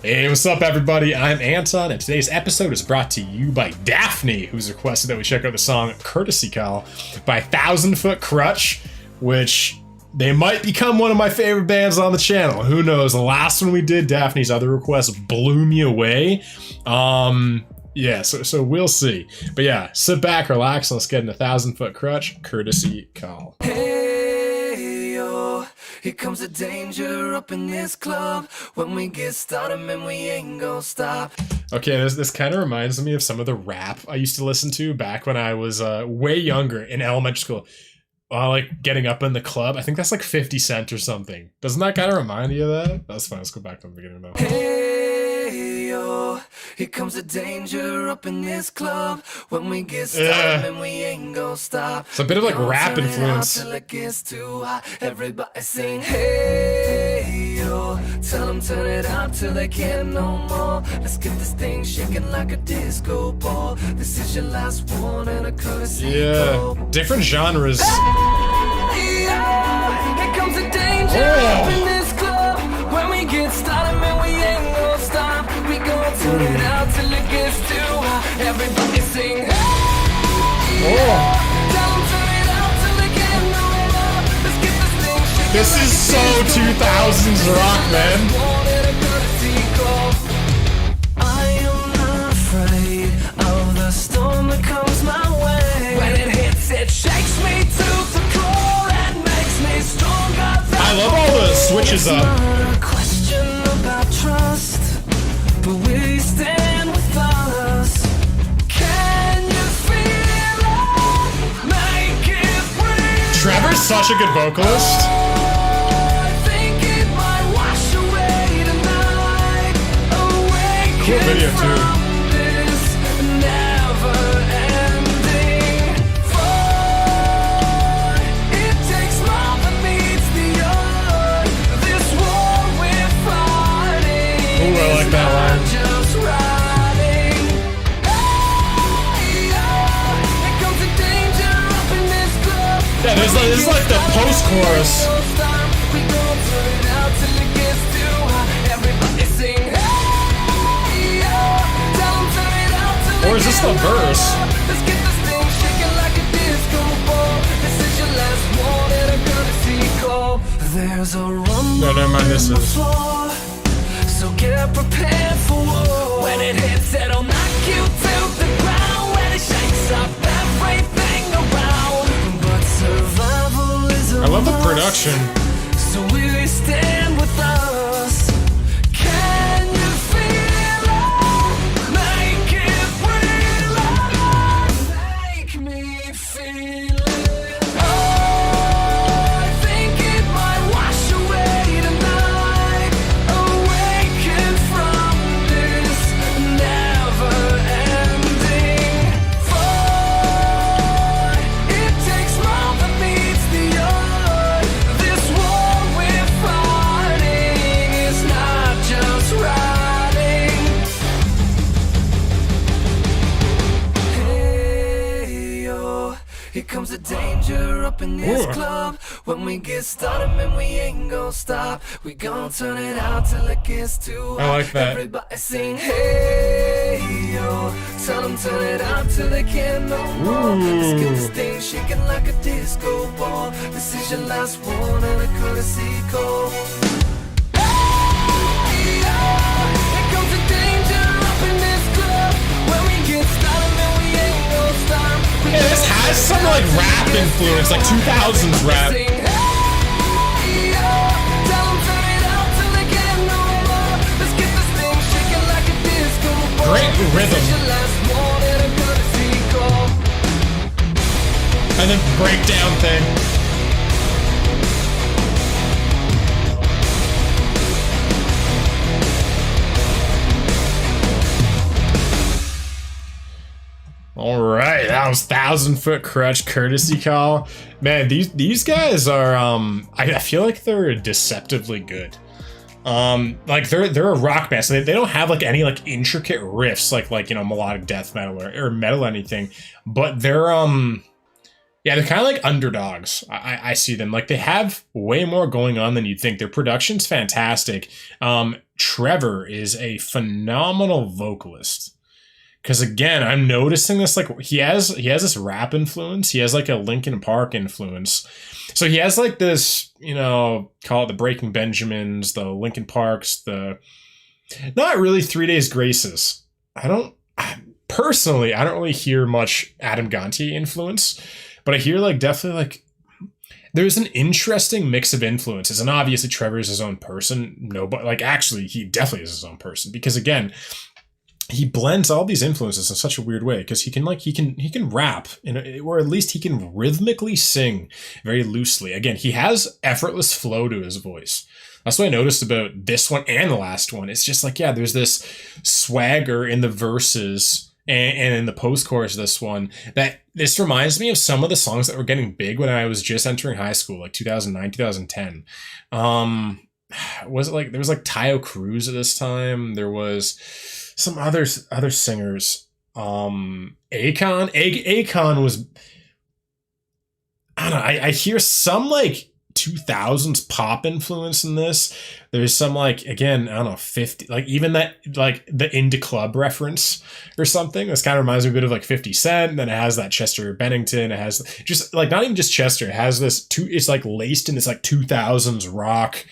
Hey, what's up, everybody? I'm Anton, and today's episode is brought to you by Daphne, who's requested that we check out the song Courtesy Call by 1000 Foot Crutch, which they might become one of my favorite bands on the channel. Who knows? The last one we did, Daphne's other request, blew me away. Yeah, so we'll see. But yeah, sit back, relax, and let's get into 1000 Foot Crutch, Courtesy Call. Hey, yo, here comes the danger up in this club. When we get started, man, we ain't gonna stop. Okay, this kind of reminds me of some of the rap I used to listen to back when I was way younger in elementary school. Like getting up in the club. I think that's like 50 Cent or something. Doesn't that kind of remind you of that? That's fine. Let's go back to the beginning now. Hey, yo, here comes the danger up in this club. When we get started, man, we ain't gonna stop. It's a bit of like rap influence. Till it gets too hot. Everybody sing, hey, yo. Tell them turn it up till they can't no more. Let's get this thing shaking like a disco ball. This is your last one and a courtesy call. Different genres. Hey, yo, here comes the danger up in this club. When we get started, man, we ain't gonna stop. We gonna turn it out till it gets too hot. Everybody sing, hey, yo. Tell them turn it out till they can't no more. Let's get this thing shaking. This is so 2000s rock, man. I am not afraid of the storm that comes my way. When it hits, it shakes me to the core and makes me stronger. I love all the switches up. It's not a question about trust, but will you stand with us? Can you feel it? Make it real. Trevor's such a good vocalist. I think it might wash away tonight. Cool video, too. From this never-ending fight. It takes more than meets the eye. This war we're fighting. Ooh, I like that line. is not just riding. Hey, here comes the danger up in this club. Yeah, this is like the post-chorus. We gon' turn it out till it gets too hot. Everybody sing, hey, yo. Tell 'em turn it out till Or is this the verse? Let's get this thing shaking like a disco ball. This is your last one and a courtesy call. There's a rumble No, never mind, this on the is- floor, so get prepared for war. When it hits, it'll knock you to the ground. When it shakes up everything around. But survival is a I love the must. production. So will you stand with us? Can you feel it? Make it real. Make me feel it. Oh, I think it might wash away tonight. Awaken from this never-ending fight. It takes more than meets the eye. This war we're fighting is not just riding. Hey, yo, here comes the danger up in this Ooh. club. When we get started, man, we ain't gonna stop. We gon' turn it out till it gets too hot. I like that. Everybody sing, hey, yo. Tell them turn it out till they can't no more. Let's get this thing shaking like a disco ball. This is your last one and a courtesy call. Hey, yo, here comes the danger up in this club. When we get started, man, we ain't gonna stop. Yeah, this has some like rap influence, like 2000s rap. Sing, hey, yo. Tell 'em turn it out till they can't no more. Let's get this thing shaking like a disco ball. Great rhythm. This is your last one and a courtesy call. And then breakdown thing. All right, that was 1000 Foot Crutch Courtesy Call. Man, these guys are I feel like they're deceptively good. Like they're a rock band, so they don't have like any like intricate riffs like you know, melodic death metal or metal anything, but they're Yeah, they're kind of like underdogs. I see them. Like, they have way more going on than you'd think. Their production's fantastic. Trevor is a phenomenal vocalist. Because again, I'm noticing this, like he has this rap influence. He has like a Linkin Park influence. So he has like this, you know, call it the Breaking Benjamins, the Linkin Parks, the not really 3 Days Graces. Personally, I don't really hear much Adam Gontier influence, but I hear like definitely like there's an interesting mix of influences. And obviously Trevor is his own person. No, but like actually he definitely is his own person, because again, he blends all these influences in such a weird way, because he can rap or at least he can rhythmically sing very loosely. Again, he has effortless flow to his voice. That's what I noticed about this one and the last one. It's just like, yeah, there's this swagger in the verses and in the post-chorus of this one that this reminds me of some of the songs that were getting big when I was just entering high school, like 2009, 2010. Was it like, there was like Tayo Cruz at this time. There was some other singers. Akon was, I don't know, I hear some like 2000s pop influence in this. There's some like, again, I don't know, 50, like even that, like the Into Club reference or something. This kind of reminds me a bit of like 50 Cent. And then it has that Chester Bennington. It has just like, not even just Chester, it has this it's like laced in this like 2000s rock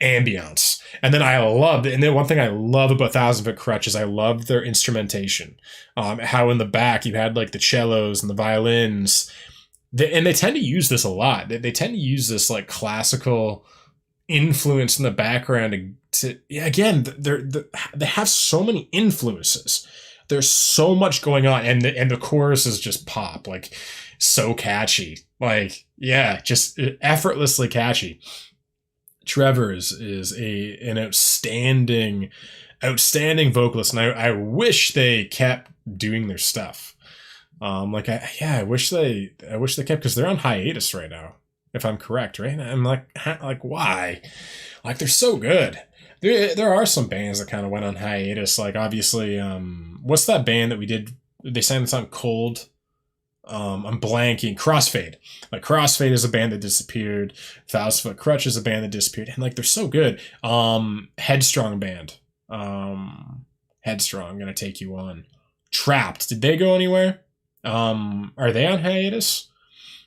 ambience. And then I loved it. And then one thing I love about Thousand Foot Krutch is I loved their instrumentation. How in the back you had like the cellos and the violins. And they tend to use this a lot. They tend to use this like classical influence in the background to again, they have so many influences. There's so much going on, and the chorus is just pop, like so catchy. Like, yeah, just effortlessly catchy. Trevor is an outstanding vocalist, and I wish they kept doing their stuff. I wish they kept, because they're on hiatus right now, if I'm correct, right? I'm like why? Like, they're so good. There are some bands that kind of went on hiatus, like obviously, what's that band that we did? They sang the song Cold. I'm blanking. Crossfade. Like, Crossfade is a band that disappeared. Thousand Foot Krutch is a band that disappeared, and like they're so good. Headstrong band. Headstrong, Gonna Take You On. Trapped. Did they go anywhere? Are they on hiatus?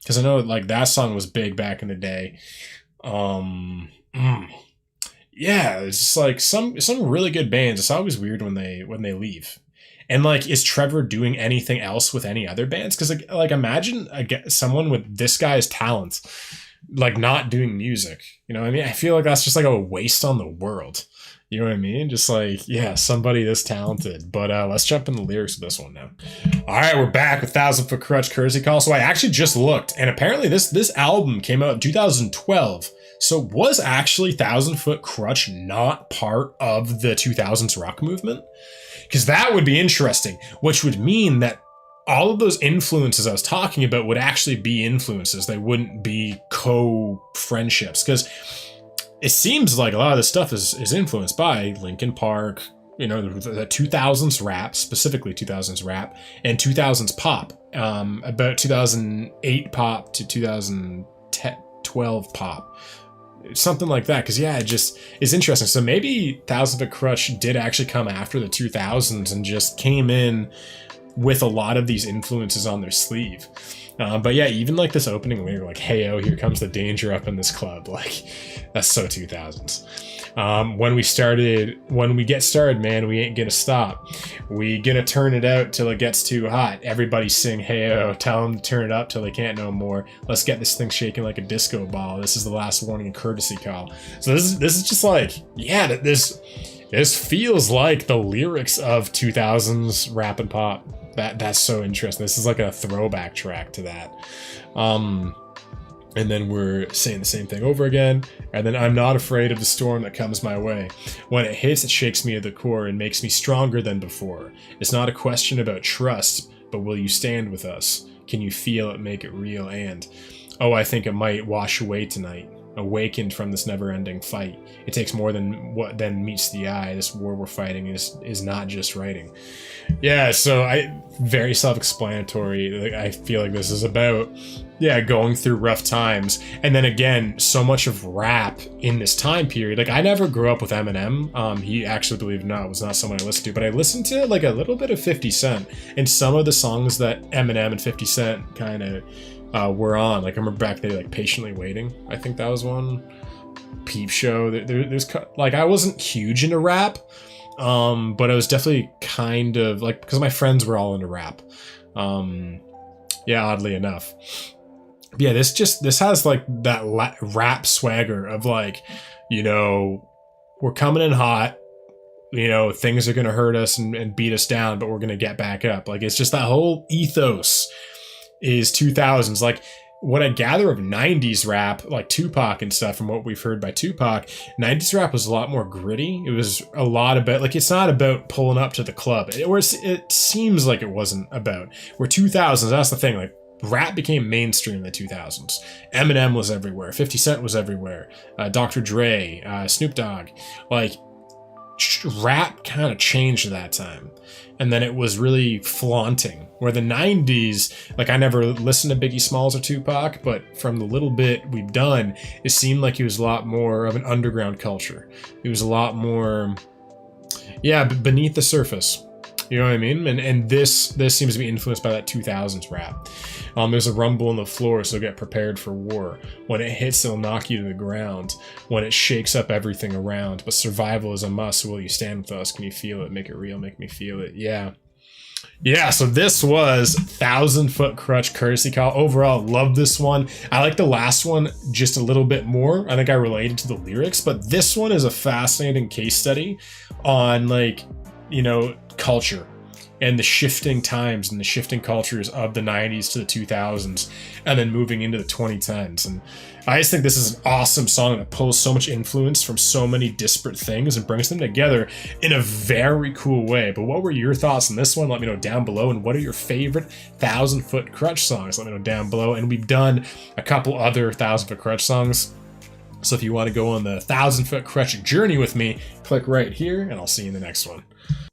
Because I know like that song was big back in the day. Yeah, it's just like some really good bands. It's always weird when they leave. And like, is Trevor doing anything else with any other bands? Because like imagine someone with this guy's talent, like not doing music. You know what I mean? I feel like that's just like a waste on the world. You know what I mean? Just like, yeah, somebody this talented. But let's jump in the lyrics of this one now. All right, we're back with Thousand Foot Krutch, Courtesy Call. So I actually just looked, and apparently this album came out in 2012. So was actually Thousand Foot Krutch not part of the 2000s rock movement? Because that would be interesting, which would mean that all of those influences I was talking about would actually be influences. They wouldn't be co-friendships, because it seems like a lot of this stuff is influenced by Linkin Park, you know, the 2000s rap, specifically 2000s rap, and 2000s pop, about 2008 pop to 2012 pop. Something like that, because yeah, it just is interesting. So maybe Thousand Foot Krutch did actually come after the 2000s and just came in with a lot of these influences on their sleeve. But yeah, even like this opening lyric, like, "Hey, oh, here comes the danger up in this club." Like, that's so 2000s. When we get started, man, we ain't gonna stop. We gonna turn it out till it gets too hot. Everybody sing, "Hey, oh," tell them to turn it up till they can't no more. Let's get this thing shaking like a disco ball. This is the last warning and courtesy call. So this is just like, yeah, this feels like the lyrics of 2000s rap and pop. That's so interesting. This is like a throwback track to that. And then we're saying the same thing over again. And then, "I'm not afraid of the storm that comes my way. When it hits, it shakes me at the core and makes me stronger than before. It's not a question about trust, but will you stand with us? Can you feel it, make it real? And, oh, I think it might wash away tonight. awakened from this never-ending fight. It takes more than what then meets the eye. This war we're fighting is not just writing. Yeah, so very self-explanatory. Like, I feel like this is about, yeah, going through rough times. And then again, so much of rap in this time period. Like, I never grew up with Eminem. He actually, believe it or not, was not someone I listened to, but I listened to like a little bit of 50 Cent and some of the songs that Eminem and 50 Cent kind of were on. Like, I remember back there, like Patiently Waiting, I think that was one. Peep Show. There's like, I wasn't huge into rap, but I was definitely kind of like, because my friends were all into rap. Yeah, oddly enough. But yeah, this has like that rap swagger of like, you know, we're coming in hot, you know, things are gonna hurt us and beat us down, but we're gonna get back up. Like, it's just that whole ethos is 2000s. Like, what I gather of 90s rap, like Tupac and stuff, from what we've heard by Tupac, 90s rap was a lot more gritty. It was a lot about, like, it's not about pulling up to the club. It seems like it wasn't about. Where 2000s, that's the thing, like, rap became mainstream in the 2000s. Eminem was everywhere. 50 Cent was everywhere. Dr. Dre, Snoop Dogg. Like, rap kind of changed at that time. And then it was really flaunting. Where the 90s, like, I never listened to Biggie Smalls or Tupac, but from the little bit we've done, it seemed like it was a lot more of an underground culture. It was a lot more, yeah, beneath the surface. You know what I mean? And this seems to be influenced by that 2000s rap. There's a rumble in the floor, so get prepared for war. When it hits, it'll knock you to the ground. When it shakes up everything around. But survival is a must. Will you stand with us? Can you feel it? Make it real. Make me feel it. Yeah. Yeah, so this was 1,000 Foot Crutch, Courtesy Call. Overall, love this one. I like the last one just a little bit more. I think I related to the lyrics, but this one is a fascinating case study on, like, you know, culture and the shifting times and the shifting cultures of the 90s to the 2000s and then moving into the 2010s. And I just think this is an awesome song that pulls so much influence from so many disparate things and brings them together in a very cool way. But what were your thoughts on this one? Let me know down below. And what are your favorite 1,000 Foot Crutch songs? Let me know down below. And we've done a couple other 1,000 Foot Crutch songs. So if you want to go on the 1,000 Foot Crutch journey with me, click right here and I'll see you in the next one.